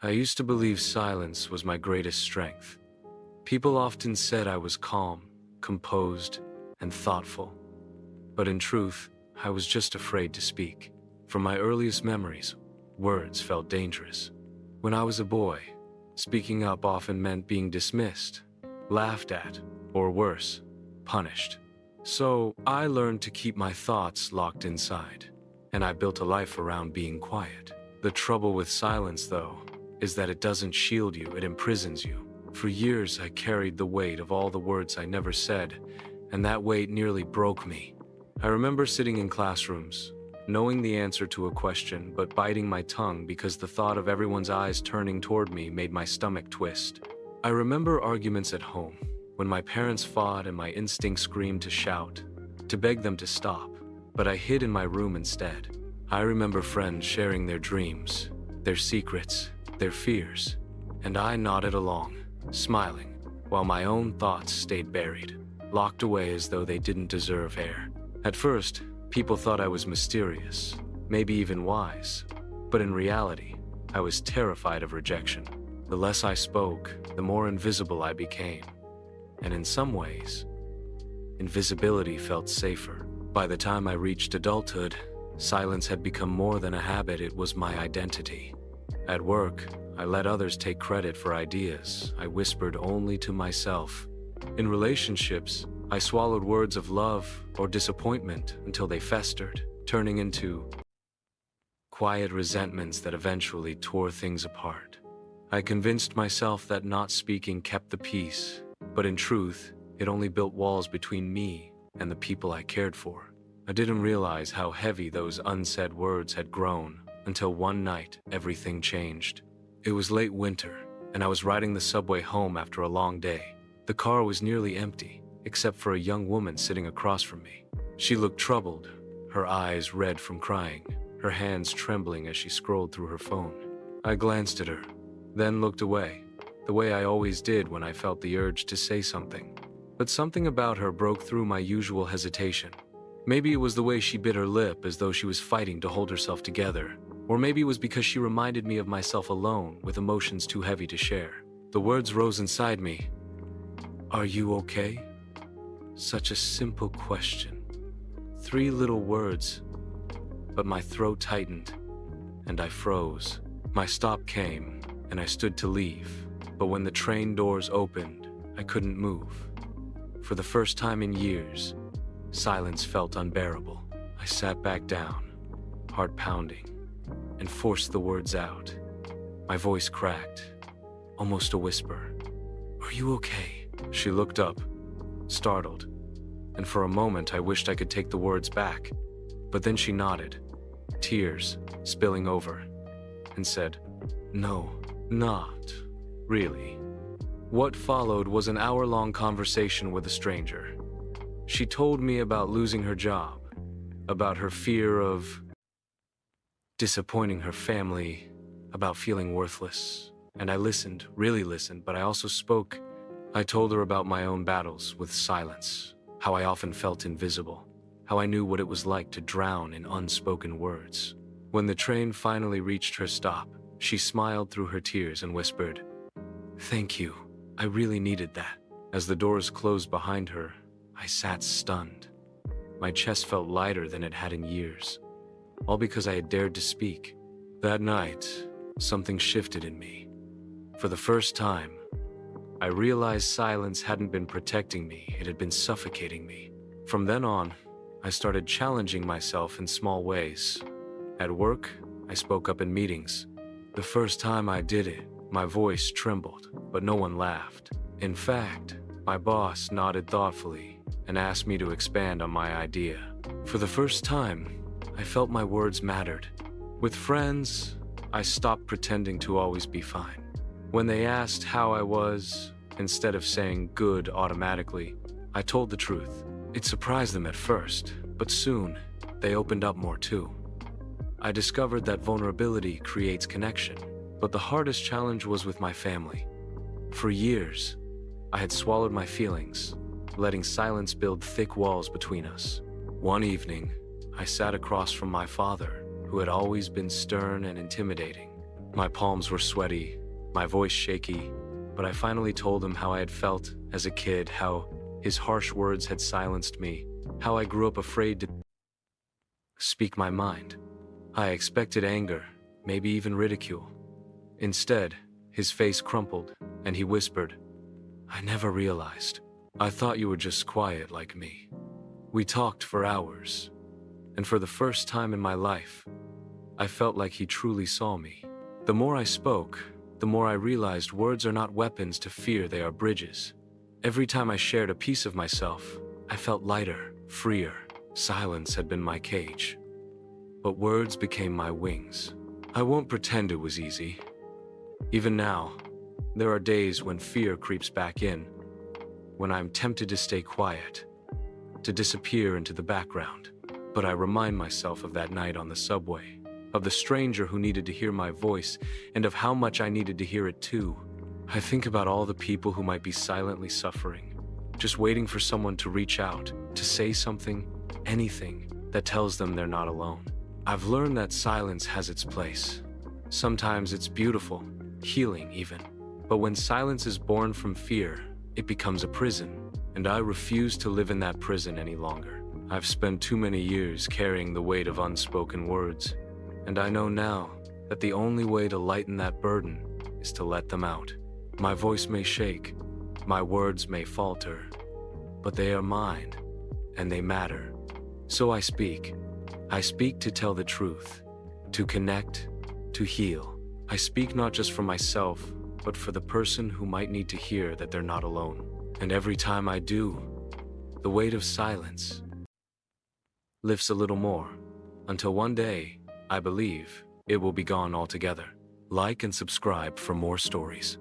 I used to believe silence was my greatest strength. People often said I was calm, composed, and thoughtful. But in truth, I was just afraid to speak. From my earliest memories, words felt dangerous. When I was a boy, speaking up often meant being dismissed, laughed at, or worse, punished. So I learned to keep my thoughts locked inside, and I built a life around being quiet. The trouble with silence, though, is that it doesn't shield you, it imprisons you. For years, I carried the weight of all the words I never said, and that weight nearly broke me. I remember sitting in classrooms, knowing the answer to a question, but biting my tongue because the thought of everyone's eyes turning toward me made my stomach twist. I remember arguments at home, when my parents fought and my instinct screamed to shout, to beg them to stop, but I hid in my room instead. I remember friends sharing their dreams, their secrets, their fears, and I nodded along, smiling, while my own thoughts stayed buried, locked away as though they didn't deserve air. At first, people thought I was mysterious, maybe even wise, but in reality, I was terrified of rejection. The less I spoke, the more invisible I became. And in some ways, invisibility felt safer. By the time I reached adulthood, silence had become more than a habit, it was my identity. At work, I let others take credit for ideas I whispered only to myself. In relationships, I swallowed words of love or disappointment until they festered, turning into quiet resentments that eventually tore things apart. I convinced myself that not speaking kept the peace, but in truth, it only built walls between me and the people I cared for. I didn't realize how heavy those unsaid words had grown until one night everything changed. It was late winter, and I was riding the subway home after a long day. The car was nearly empty, except for a young woman sitting across from me. She looked troubled, her eyes red from crying, her hands trembling as she scrolled through her phone. I glanced at her, then looked away, the way I always did when I felt the urge to say something. But something about her broke through my usual hesitation. Maybe it was the way she bit her lip as though she was fighting to hold herself together. Or maybe it was because she reminded me of myself alone with emotions too heavy to share. The words rose inside me. "Are you okay?" Such a simple question. 3 little words, but my throat tightened, and I froze. My stop came, and I stood to leave, but when the train doors opened, I couldn't move. For the first time in years, silence felt unbearable. I sat back down, heart pounding, and forced the words out. My voice cracked, almost a whisper. "Are you okay?" She looked up, startled, and for a moment I wished I could take the words back. But then she nodded, tears spilling over, and said, "No, not really." What followed was an hour-long conversation with a stranger. She told me about losing her job, about her fear of disappointing her family, about feeling worthless. And I listened, really listened, but I also spoke. I told her about my own battles with silence, how I often felt invisible, how I knew what it was like to drown in unspoken words. When the train finally reached her stop, she smiled through her tears and whispered, "Thank you, I really needed that." As the doors closed behind her, I sat stunned. My chest felt lighter than it had in years, all because I had dared to speak. That night, something shifted in me. For the first time, I realized silence hadn't been protecting me, it had been suffocating me. From then on, I started challenging myself in small ways. At work, I spoke up in meetings. The first time I did it, my voice trembled, but no one laughed. In fact, my boss nodded thoughtfully and asked me to expand on my idea. For the first time, I felt my words mattered. With friends, I stopped pretending to always be fine. When they asked how I was, instead of saying good automatically, I told the truth. It surprised them at first, but soon, they opened up more too. I discovered that vulnerability creates connection, but the hardest challenge was with my family. For years, I had swallowed my feelings, letting silence build thick walls between us. One evening, I sat across from my father, who had always been stern and intimidating. My palms were sweaty, my voice shaky, but I finally told him how I had felt as a kid, how his harsh words had silenced me, how I grew up afraid to speak my mind. I expected anger, maybe even ridicule. Instead, his face crumpled, and he whispered, "I never realized. I thought you were just quiet like me." We talked for hours, and for the first time in my life, I felt like he truly saw me. The more I spoke, the more I realized words are not weapons to fear, they are bridges. Every time I shared a piece of myself, I felt lighter, freer. Silence had been my cage, but words became my wings. I won't pretend it was easy. Even now, there are days when fear creeps back in, when I'm tempted to stay quiet, to disappear into the background. But I remind myself of that night on the subway, of the stranger who needed to hear my voice, and of how much I needed to hear it too. I think about all the people who might be silently suffering, just waiting for someone to reach out, to say something, anything, that tells them they're not alone. I've learned that silence has its place. Sometimes it's beautiful, healing even. But when silence is born from fear, it becomes a prison, and I refuse to live in that prison any longer. I've spent too many years carrying the weight of unspoken words, and I know now that the only way to lighten that burden is to let them out. My voice may shake, my words may falter, but they are mine, and they matter. So I speak. I speak to tell the truth, to connect, to heal. I speak not just for myself, but for the person who might need to hear that they're not alone. And every time I do, the weight of silence lifts a little more, until one day, I believe, it will be gone altogether. Like and subscribe for more stories.